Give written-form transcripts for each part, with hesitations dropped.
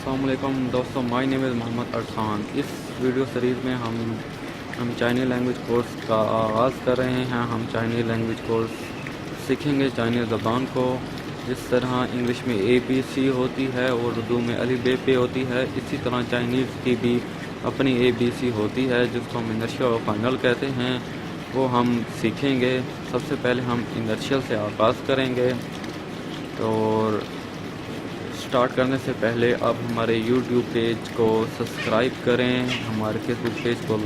अस्सलामुअलैकुम दोस्तों, my name is Mohammad अरसान। इस वीडियो सीरीज़ में हम चाइनीज़ लैंग्वेज कोर्स का आगाज़ कर रहे हैं। हम चाइनीज़ लैंग्वेज कोर्स सीखेंगे चाइनीज़ ज़बान को। जिस तरह इंग्लिश में ABC होती है और उर्दू में अलिफ बे पे होती है, इसी तरह चाइनीज़ की भी अपनी ABC होती है, जिसको हम इनर्शियल और फाइनल कहते हैं। वो हम सीखेंगे। सबसे पहले हम इनर्शियल से आगाज़ करेंगे। और स्टार्ट करने से पहले आप हमारे YouTube पेज को सब्सक्राइब करें, हमारे फेसबुक पेज को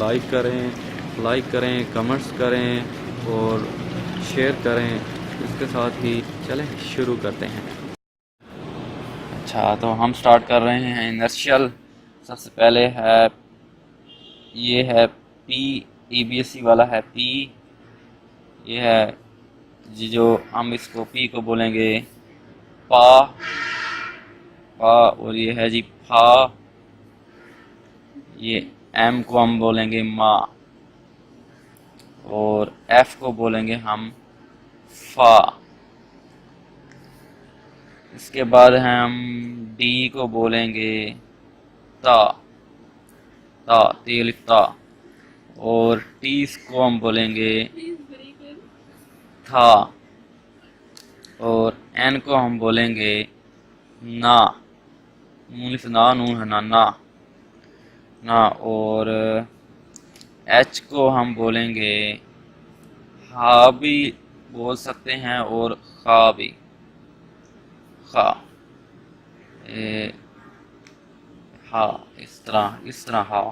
लाइक करें, कमेंट्स करें और शेयर करें। इसके साथ ही चलें शुरू करते हैं। अच्छा, तो हम स्टार्ट कर रहे हैं इनर्शियल। सबसे पहले है, ये है P, ABC वाला है P। ये है जी, जो हम इसको P को बोलेंगे पा पा, और ये है जी फा। ये M को हम बोलेंगे माँ, और F को बोलेंगे हम फा। इसके बाद हम D को बोलेंगे ता ता तेलिफ ता, और T को हम बोलेंगे था, और N को हम बोलेंगे ना। नून से ना, नून है ना, ना। और H को हम बोलेंगे हा भी बोल सकते हैं, और खा भी, खा हा, इस तरह हा।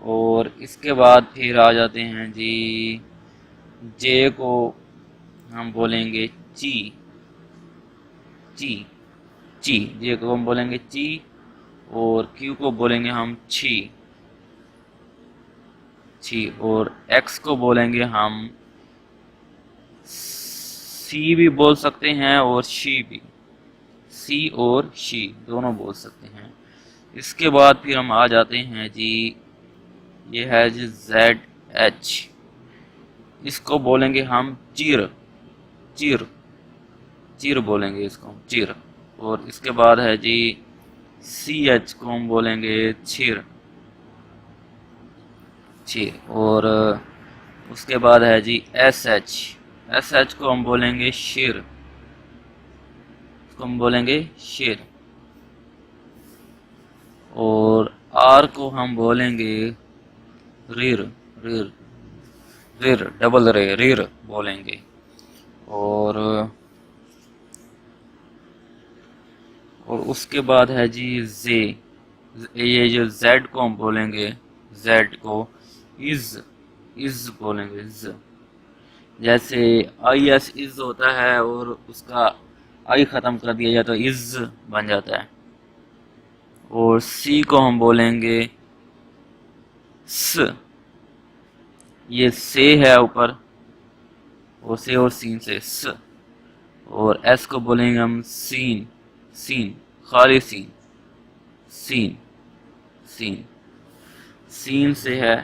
और इसके बाद फिर आ जाते हैं जी, जे को हम बोलेंगे ची ची ची, जे को हम बोलेंगे ची। और क्यू को बोलेंगे हम छी छी। और एक्स को बोलेंगे हम सी भी बोल सकते हैं, और शी भी, सी और शी दोनों बोल सकते हैं। इसके बाद फिर हम आ जाते हैं जी, ये है जी ZH। इसको बोलेंगे हम चिर चिर चिर बोलेंगे इसको हम चिर। और इसके बाद है जी CH को हम बोलेंगे छिर छिर। और उसके बाद है जी SH को हम बोलेंगे शिर, इसको हम बोलेंगे शिर। और R को हम बोलेंगे रिर रिर रिर, डबल रे, रिर बोलेंगे। और उसके बाद है जी जे। ये जो Z को हम बोलेंगे, Z को इज बोलेंगे, इज। जैसे IS इज होता है, और उसका आई ख़त्म कर दिया जाए तो इज बन जाता है। और C को हम बोलेंगे स, ये से है ऊपर, और से और सीन से स। और S को बोलेंगे हम सीन सीन, खाली सीन सीन सीन सीन से है,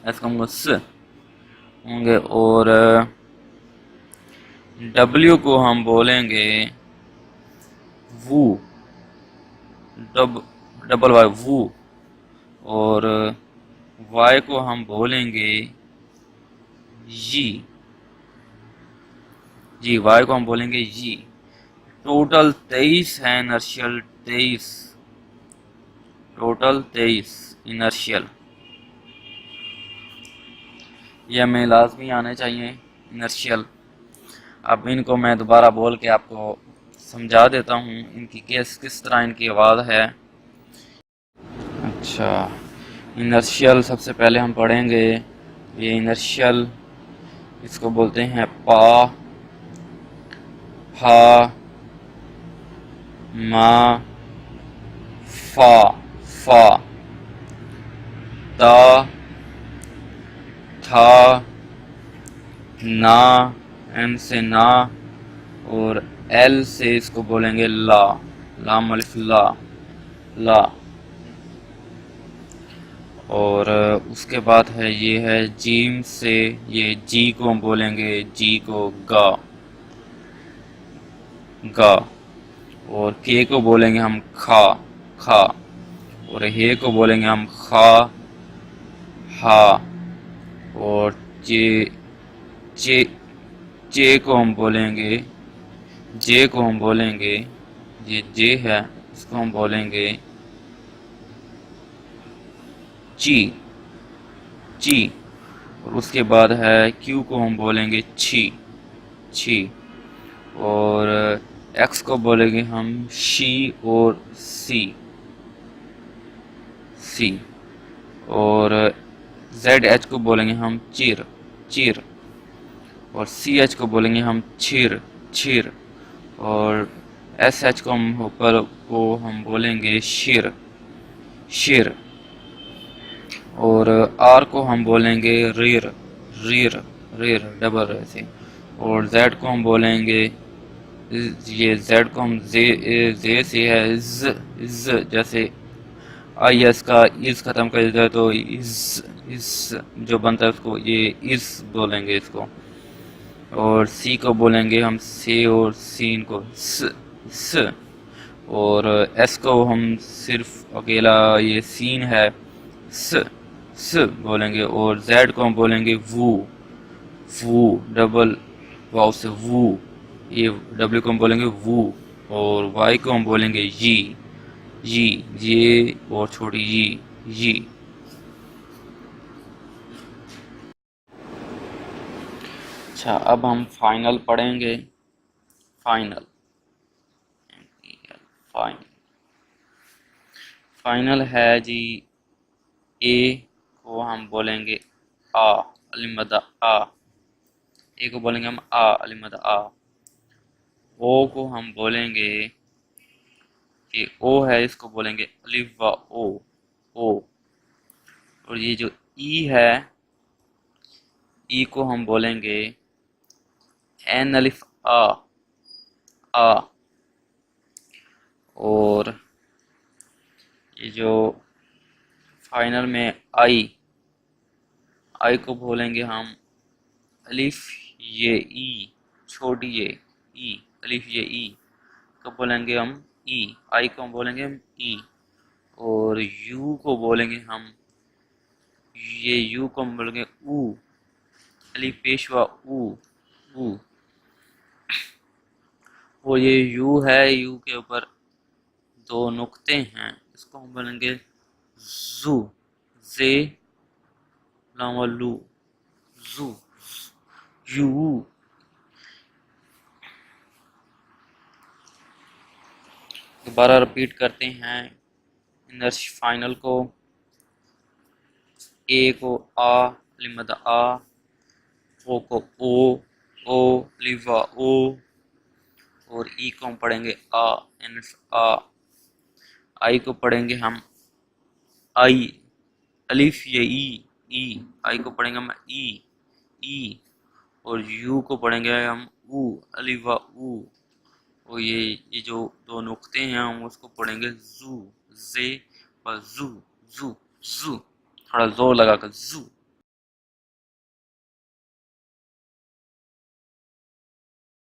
S को हम स होंगे। और W को हम बोलेंगे वू, डबल वाई वू। और Y को हम बोलेंगे जी जी, Y को हम बोलेंगे जी। टोटल 23 है इनर्शियल, 23 टोटल 23 इनर्शियल। ये हमें लाजमी आने चाहिए इनर्शियल। अब इनको मैं दोबारा बोल के आपको समझा देता हूँ, इनकी किस तरह इनकी आवाज़ है। अच्छा, इनर्शियल सबसे पहले हम पढ़ेंगे। ये इनर्शियल, इसको बोलते हैं पा, फा, मा, फा, ता, था, ना, एन से ना। और L से इसको बोलेंगे ला, लाम अलिफ ला, ला। और उसके बाद है, ये है जीम से, ये जी को हम बोलेंगे, जी को गा गा। और के को बोलेंगे हम खा, खा। और हे को बोलेंगे हम खा, हा। और चे चे चे को हम बोलेंगे, जे को हम बोलेंगे, ये जे है इसको हम बोलेंगे ची, ची। और उसके बाद है क्यू को हम बोलेंगे छी, छी। और एक्स को बोलेंगे हम शी और सी, सी। और जेड एच को बोलेंगे हम चिर, चिर। और सी एच को बोलेंगे हम छिर, छिर। और एस एच को हम बोलेंगे शिर, शिर। और आर को हम बोलेंगे रीर, रीर, रीर डबल ऐसे। और जेड को हम बोलेंगे, ये जेड को हम जे से है इज, जैसे आई एस का इस खत्म कर देता है तो इस जो बनता है उसको ये इस बोलेंगे इसको। और सी को बोलेंगे हम से और सीन को स। और एस को हम सिर्फ अकेला ये सीन है स बोलेंगे। और जेड को हम बोलेंगे वू, वू डबल वाव से वू, ये डब्ल्यू को हम बोलेंगे वू। और वाई को हम बोलेंगे ये और छोटी ये। अच्छा, अब हम फाइनल पढ़ेंगे। फाइनल, फाइनल, फाइनल है जी। ए को हम बोलेंगे आ अलिमदा आ, ए को बोलेंगे हम आ अलिमदा आ। ओ को हम बोलेंगे कि ओ है इसको बोलेंगे अलिफ व ओ, ओ। और ये जो ई है, ई को हम बोलेंगे एन अलिफ आ, आ। और ये जो फाइनल में आई, आई को बोलेंगे हम अलिफ ये ई, छोटी ये ई, अलिफ ये ई को बोलेंगे हम ई, आई को हम बोलेंगे हम ई। और यू को बोलेंगे हम, ये यू को हम बोलेंगे ऊ, अलिफ पेशवा ऊ, ऊ। और ये यू है, यू के ऊपर दो नुक्ते हैं, इसको हम बोलेंगे जू, जे लामा लू, जू, यू। दोबारा रिपीट करते हैं इनर फाइनल को। ए को आ लिमद आ, ओ को ओ लिवा ओ। और ई को हम पढ़ेंगे आ एनफ आ। आई को पढ़ेंगे हम आई, अलिफ ये ई, आई को पढ़ेंगे हम ई, ई। और यू को पढ़ेंगे हम ऊ, अलिफ व ऊ। और ये जो दो नुक्ते हैं हम उसको पढ़ेंगे जू, जे व जू, जू, जू। थोड़ा जोर लगा कर जू।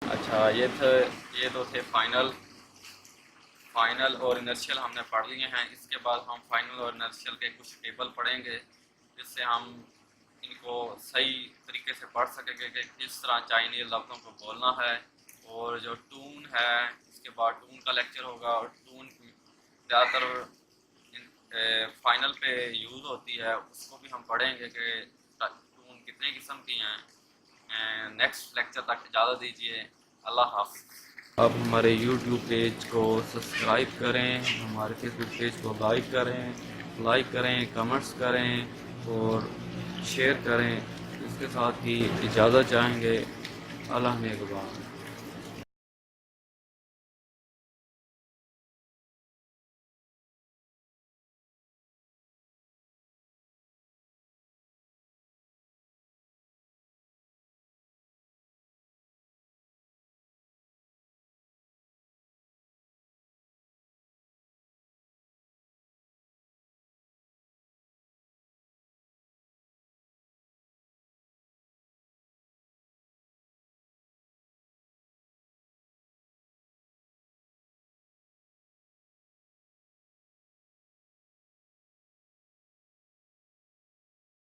अच्छा, ये तो थे फाइनल, फाइनल और इनर्शियल हमने पढ़ लिए हैं। इसके बाद हम फाइनल और इनर्शियल के कुछ टेबल पढ़ेंगे जिससे हम इनको सही तरीके से पढ़ सकेंगे कि किस तरह चाइनीज लफ्ज़ों को बोलना है। और जो टून है, इसके बाद टून का लेक्चर होगा। और टून ज़्यादातर फाइनल पे यूज़ होती है, उसको भी हम पढ़ेंगे कि टून कितने किस्म की हैं। नेक्स्ट लेक्चर तक इजाज़त दीजिए। अल्लाह हाफ़िज़। आप हमारे YouTube पेज को सब्सक्राइब करें, हमारे फेसबुक पेज को लाइक करें, कमेंट्स करें और शेयर करें। इसके साथ ही इजाज़त चाहेंगे। अल्लाह नेगबान।